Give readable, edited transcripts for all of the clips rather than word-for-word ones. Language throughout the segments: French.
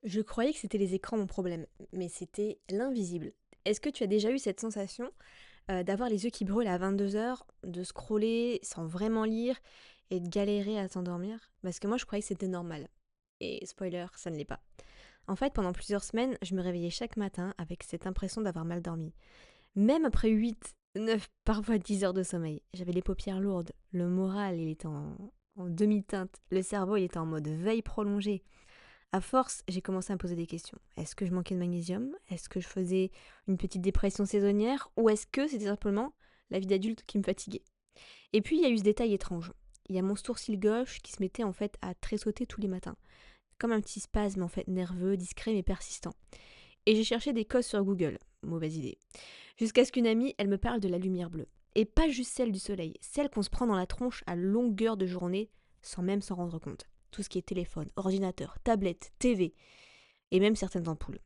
Je croyais que c'était les écrans mon problème, mais c'était l'invisible. Est-ce que tu as déjà eu cette sensation d'avoir les yeux qui brûlent à 22 heures, de scroller sans vraiment lire et de galérer à s'endormir? Parce que moi je croyais que c'était normal. Et spoiler, ça ne l'est pas. En fait, pendant plusieurs semaines, je me réveillais chaque matin avec cette impression d'avoir mal dormi. Même après 8, 9, parfois 10 heures de sommeil. J'avais les paupières lourdes, le moral il était en demi-teinte, le cerveau il était en mode veille prolongée. À force, j'ai commencé à me poser des questions. Est-ce que je manquais de magnésium? Est-ce que je faisais une petite dépression saisonnière? Ou est-ce que c'était simplement la vie d'adulte qui me fatiguait? Et puis, il y a eu ce détail étrange. Il y a mon sourcil gauche qui se mettait en fait à tressauter tous les matins. Comme un petit spasme en fait nerveux, discret mais persistant. Et j'ai cherché des causes sur Google. Mauvaise idée. Jusqu'à ce qu'une amie, elle me parle de la lumière bleue. Et pas juste celle du soleil, celle qu'on se prend dans la tronche à longueur de journée sans même s'en rendre compte. Tout ce qui est téléphone, ordinateur, tablette, TV et même certaines ampoules.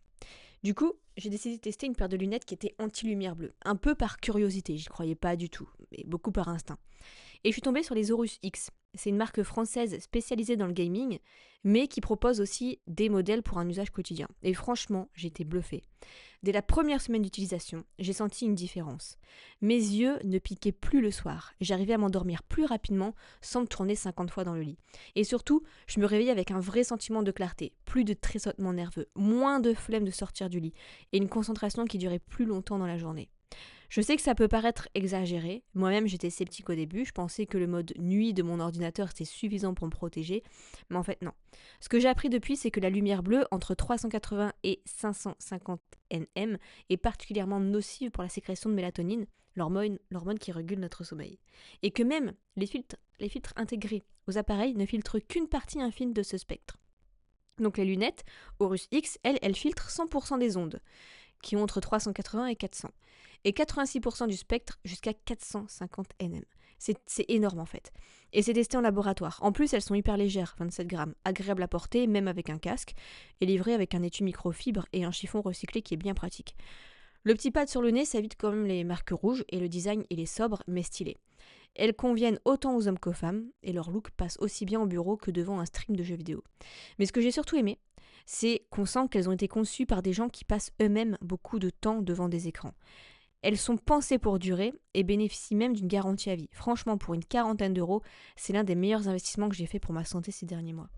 Du coup, j'ai décidé de tester une paire de lunettes qui était anti-lumière bleue. Un peu par curiosité, j'y croyais pas du tout, mais beaucoup par instinct. Et je suis tombée sur les Horus X. C'est une marque française spécialisée dans le gaming, mais qui propose aussi des modèles pour un usage quotidien. Et franchement, j'ai été bluffée. Dès la première semaine d'utilisation, j'ai senti une différence. Mes yeux ne piquaient plus le soir. J'arrivais à m'endormir plus rapidement sans me tourner 50 fois dans le lit. Et surtout, je me réveillais avec un vrai sentiment de clarté, plus de tressautement nerveux, moins de flemme de sortir du lit et une concentration qui durait plus longtemps dans la journée. Je sais que ça peut paraître exagéré. Moi-même, j'étais sceptique au début. Je pensais que le mode nuit de mon ordinateur était suffisant pour me protéger. Mais en fait, non. Ce que j'ai appris depuis, c'est que la lumière bleue, entre 380 et 550 nm, est particulièrement nocive pour la sécrétion de mélatonine, l'hormone qui régule notre sommeil. Et que même les filtres intégrés aux appareils ne filtrent qu'une partie infime de ce spectre. Donc les lunettes, Horus X, elles filtrent 100% des ondes qui ont entre 380 et 400. Et 86% du spectre jusqu'à 450 nm. C'est énorme en fait. Et c'est testé en laboratoire. En plus, elles sont hyper légères, 27 grammes, agréables à porter, même avec un casque, et livrées avec un étui microfibre et un chiffon recyclé qui est bien pratique. Le petit pad sur le nez, ça évite quand même les marques rouges, et le design, il est sobre mais stylé. Elles conviennent autant aux hommes qu'aux femmes, et leur look passe aussi bien au bureau que devant un stream de jeux vidéo. Mais ce que j'ai surtout aimé, c'est qu'on sent qu'elles ont été conçues par des gens qui passent eux-mêmes beaucoup de temps devant des écrans. Elles sont pensées pour durer et bénéficient même d'une garantie à vie. Franchement, pour une quarantaine d'euros, c'est l'un des meilleurs investissements que j'ai fait pour ma santé ces derniers mois.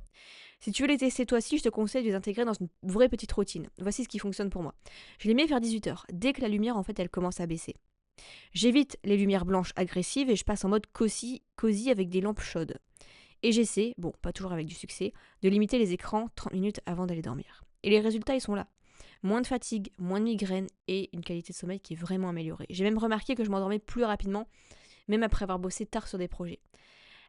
Si tu veux les tester toi aussi, je te conseille de les intégrer dans une vraie petite routine. Voici ce qui fonctionne pour moi. Je les mets vers 18 heures, dès que la lumière en fait elle commence à baisser. J'évite les lumières blanches agressives et je passe en mode cosy avec des lampes chaudes. Et j'essaie, bon, pas toujours avec du succès, de limiter les écrans 30 minutes avant d'aller dormir. Et les résultats, ils sont là. Moins de fatigue, moins de migraine et une qualité de sommeil qui est vraiment améliorée. J'ai même remarqué que je m'endormais plus rapidement, même après avoir bossé tard sur des projets.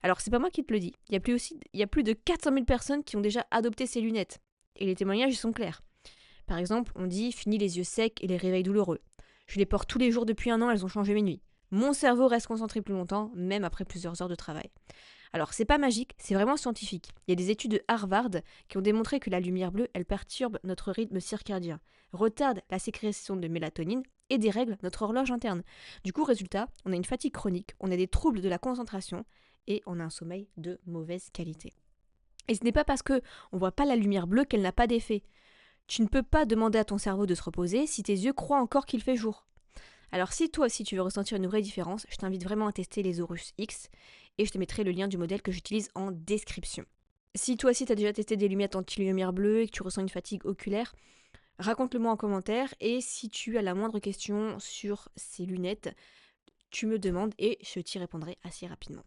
Alors, c'est pas moi qui te le dis. Il y a plus de 400 000 personnes qui ont déjà adopté ces lunettes. Et les témoignages, ils sont clairs. Par exemple, on dit fini les yeux secs et les réveils douloureux. Je les porte tous les jours depuis un an, elles ont changé mes nuits. Mon cerveau reste concentré plus longtemps, même après plusieurs heures de travail. Alors, c'est pas magique, c'est vraiment scientifique. Il y a des études de Harvard qui ont démontré que la lumière bleue, elle perturbe notre rythme circadien, retarde la sécrétion de mélatonine et dérègle notre horloge interne. Du coup, résultat, on a une fatigue chronique, on a des troubles de la concentration et on a un sommeil de mauvaise qualité. Et ce n'est pas parce que on voit pas la lumière bleue qu'elle n'a pas d'effet. Tu ne peux pas demander à ton cerveau de se reposer si tes yeux croient encore qu'il fait jour. Alors si toi aussi tu veux ressentir une vraie différence, je t'invite vraiment à tester les Horus X et je te mettrai le lien du modèle que j'utilise en description. Si toi aussi tu as déjà testé des lunettes anti-lumière bleue et que tu ressens une fatigue oculaire, raconte-le moi en commentaire et si tu as la moindre question sur ces lunettes, tu me demandes et je t'y répondrai assez rapidement.